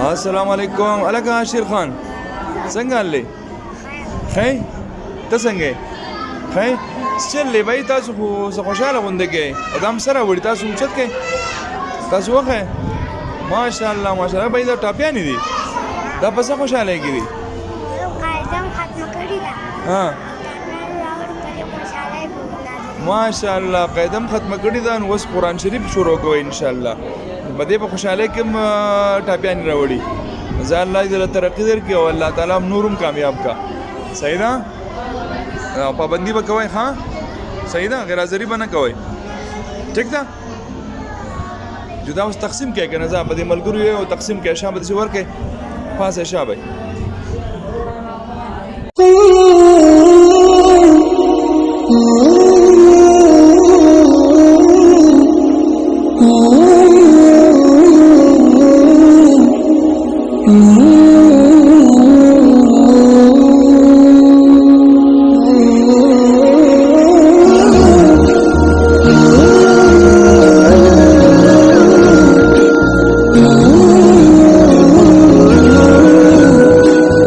السلام علیکم الګ عاشر خان څنګه لې خې ته څنګه خې چلې بای تاسو خو خوشاله غونډه کې ادم سره وړي تاسو چت کې تاسو وخه ماشاءالله ماشاءالله بای دا ټاپیانی دي دا پس خوشاله کیږي قاعده ختم کړی دا ها ماشاءالله قیدم ختم کړی دا نو اوس قران شریف شروع کوي ان شاء الله بده په خوشاله کې ټاپیان راوړي ځا الله دې ترقی درکړي او الله تعالی نورم کامیاب کا صحیح ده پابندی وکوي ها صحیح ده غیر حاضری بنه کوي ٹھیک ده جدا اوس تقسیم کې کنه ځا په دې ملګرو یو تقسیم کې شابه دې ورکه پاسه شابه Mm-hmm.